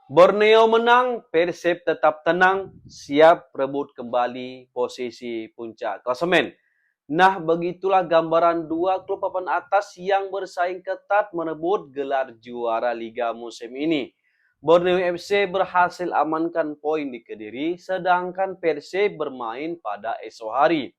Borneo menang, Persib tetap tenang, siap rebut kembali posisi puncak klasemen. Nah, begitulah gambaran dua klub papan atas yang bersaing ketat merebut gelar juara Liga musim ini. Borneo FC berhasil amankan poin di Kediri, sedangkan Persib bermain pada esok hari.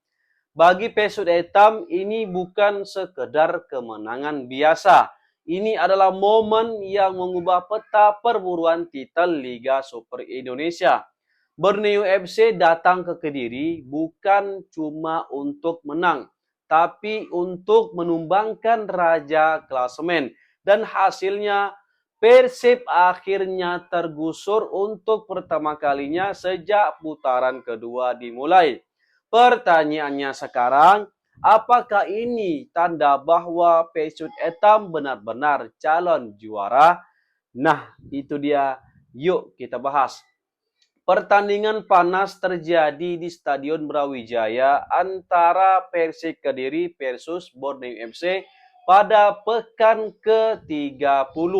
Bagi Pesut Etam, ini bukan sekedar kemenangan biasa. Ini adalah momen yang mengubah peta perburuan titel Liga Super Indonesia. Borneo FC datang ke Kediri bukan cuma untuk menang, tapi untuk menumbangkan raja klasemen. Dan hasilnya Persib akhirnya tergusur untuk pertama kalinya sejak putaran kedua dimulai. Pertanyaannya sekarang, apakah ini tanda bahwa Pesut Etam benar-benar calon juara? Nah, itu dia. Yuk kita bahas. Pertandingan panas terjadi di Stadion Brawijaya antara Persik Kediri versus Borneo FC pada pekan ke-30.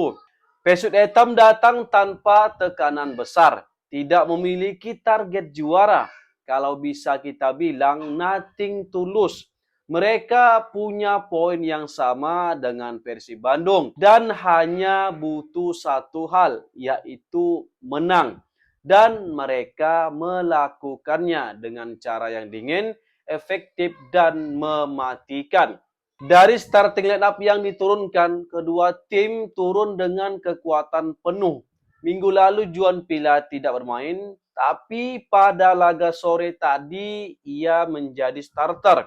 Pesut Etam datang tanpa tekanan besar, tidak memiliki target juara. Kalau bisa kita bilang nothing tulus. Mereka punya poin yang sama dengan Persib Bandung dan hanya butuh satu hal, yaitu menang. Dan mereka melakukannya dengan cara yang dingin, efektif, dan mematikan. Dari starting line up yang diturunkan, kedua tim turun dengan kekuatan penuh. Minggu lalu Juan Pila tidak bermain, tapi pada laga sore tadi ia menjadi starter.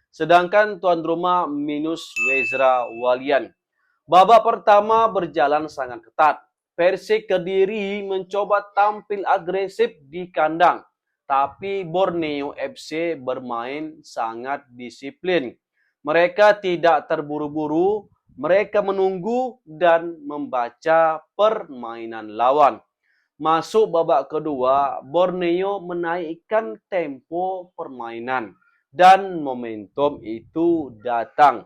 Sedangkan tuan rumah minus Wezra Walian. Babak pertama berjalan sangat ketat. Persik Kediri mencoba tampil agresif di kandang, tapi Borneo FC bermain sangat disiplin. Mereka tidak terburu-buru, mereka menunggu dan membaca permainan lawan. Masuk babak kedua, Borneo menaikkan tempo permainan dan momentum itu datang.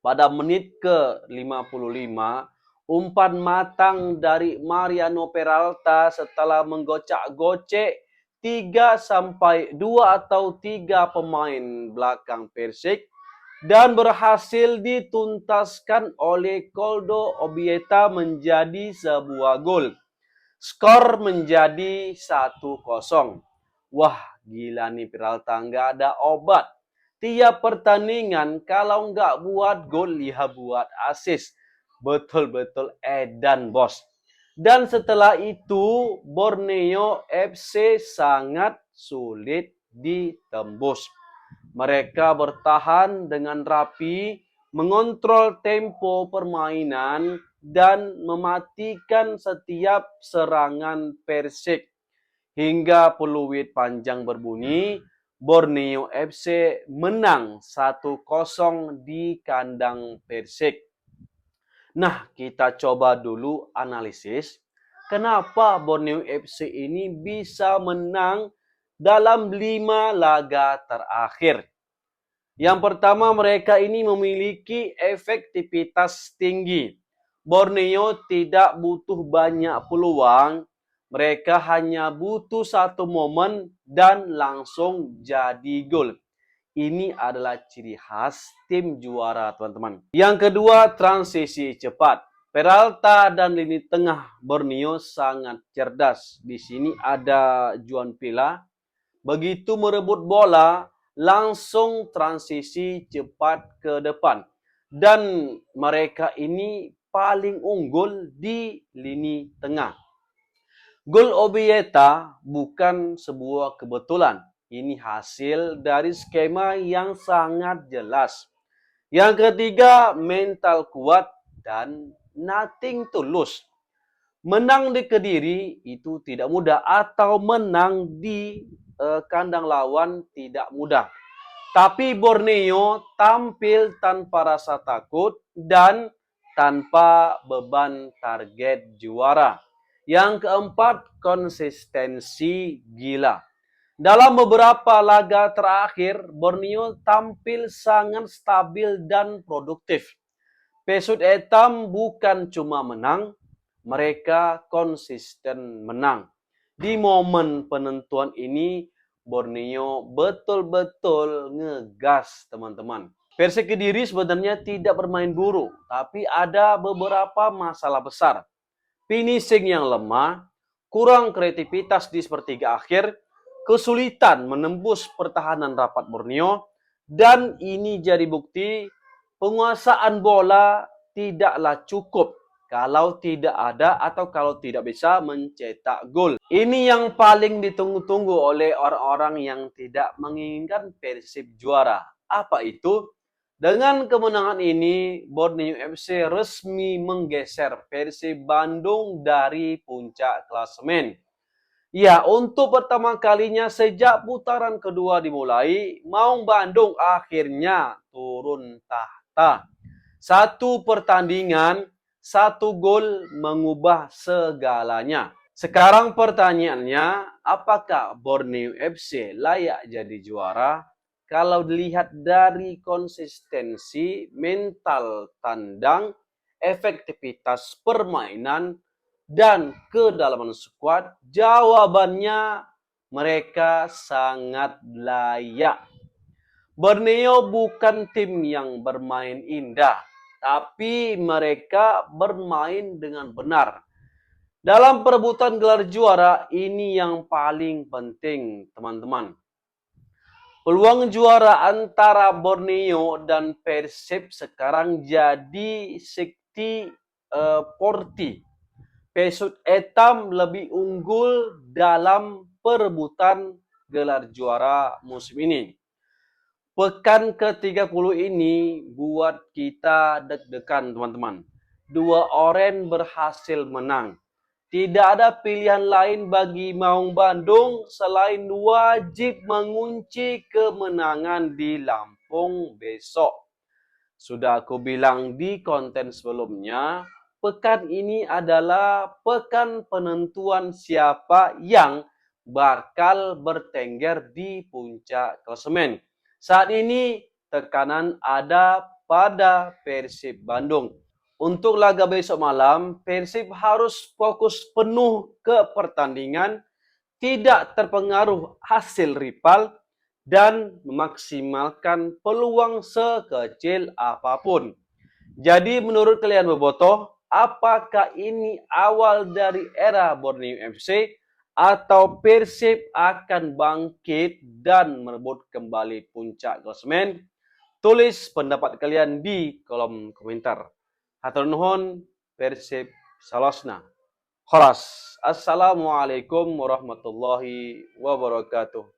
Pada menit ke-55, umpan matang dari Mariano Peralta setelah menggocak-gocek 3 sampai 2 atau 3 pemain belakang Persik dan berhasil dituntaskan oleh Koldo Obieta menjadi sebuah gol. Skor menjadi 1-0. Wah, gila nih Peralta, nggak ada obat. Tiap pertandingan kalau nggak buat gol, ya buat assist. Betul-betul edan, bos. Dan setelah itu, Borneo FC sangat sulit ditembus. Mereka bertahan dengan rapi, mengontrol tempo permainan, dan mematikan setiap serangan Persik. Hingga peluit panjang berbunyi, Borneo FC menang 1-0 di kandang Persik. Nah, kita coba dulu analisis. Kenapa Borneo FC ini bisa menang dalam 5 laga terakhir? Yang pertama, mereka ini memiliki efektivitas tinggi. Borneo tidak butuh banyak peluang, mereka hanya butuh satu momen dan langsung jadi gol. Ini adalah ciri khas tim juara, teman-teman. Yang kedua, transisi cepat. Peralta dan lini tengah Borneo sangat cerdas. Di sini ada Juan Pila. Begitu merebut bola, langsung transisi cepat ke depan. Dan mereka ini paling unggul di lini tengah. Gol Obieta bukan sebuah kebetulan. Ini hasil dari skema yang sangat jelas. Yang ketiga, mental kuat dan nothing tulus. Menang di Kediri itu tidak mudah atau menang di kandang lawan tidak mudah. Tapi Borneo tampil tanpa rasa takut dan tanpa beban target juara. Yang keempat, konsistensi gila. Dalam beberapa laga terakhir, Borneo tampil sangat stabil dan produktif. Pesut Etam bukan cuma menang, mereka konsisten menang. Di momen penentuan ini, Borneo betul-betul ngegas, teman-teman. Persik Kediri sebenarnya tidak bermain buruk, tapi ada beberapa masalah besar. Finishing yang lemah, kurang kreativitas di sepertiga akhir, kesulitan menembus pertahanan rapat Borneo, dan ini jadi bukti penguasaan bola tidaklah cukup kalau tidak ada atau kalau tidak bisa mencetak gol. Ini yang paling ditunggu-tunggu oleh orang-orang yang tidak menginginkan Persib juara. Apa itu? Dengan kemenangan ini, Borneo FC resmi menggeser Persib Bandung dari puncak klasemen. Ya, untuk pertama kalinya sejak putaran kedua dimulai, Maung Bandung akhirnya turun tahta. Satu pertandingan, satu gol mengubah segalanya. Sekarang pertanyaannya, apakah Borneo FC layak jadi juara? Kalau dilihat dari konsistensi, mental tandang, efektivitas permainan, dan kedalaman skuad, jawabannya mereka sangat layak. Borneo bukan tim yang bermain indah, tapi mereka bermain dengan benar. Dalam perebutan gelar juara, ini yang paling penting, teman-teman. Peluang juara antara Borneo dan Persib sekarang jadi 60-40. Persib Etam lebih unggul dalam perebutan gelar juara musim ini. Pekan ke-30 ini buat kita deg-degan, teman-teman. Dua oren berhasil menang. Tidak ada pilihan lain bagi Maung Bandung selain wajib mengunci kemenangan di Lampung besok. Sudah aku bilang di konten sebelumnya, pekan ini adalah pekan penentuan siapa yang bakal bertengger di puncak klasemen. Saat ini tekanan ada pada Persib Bandung. Untuk laga besok malam, Persib harus fokus penuh ke pertandingan, tidak terpengaruh hasil rival, dan memaksimalkan peluang sekecil apapun. Jadi menurut kalian bobotoh, apakah ini awal dari era Borneo FC atau Persib akan bangkit dan merebut kembali puncak klasemen? Tulis pendapat kalian di kolom komentar. Hatur nuhun, Persib salosna. Kholas. Assalamualaikum warahmatullahi wabarakatuh.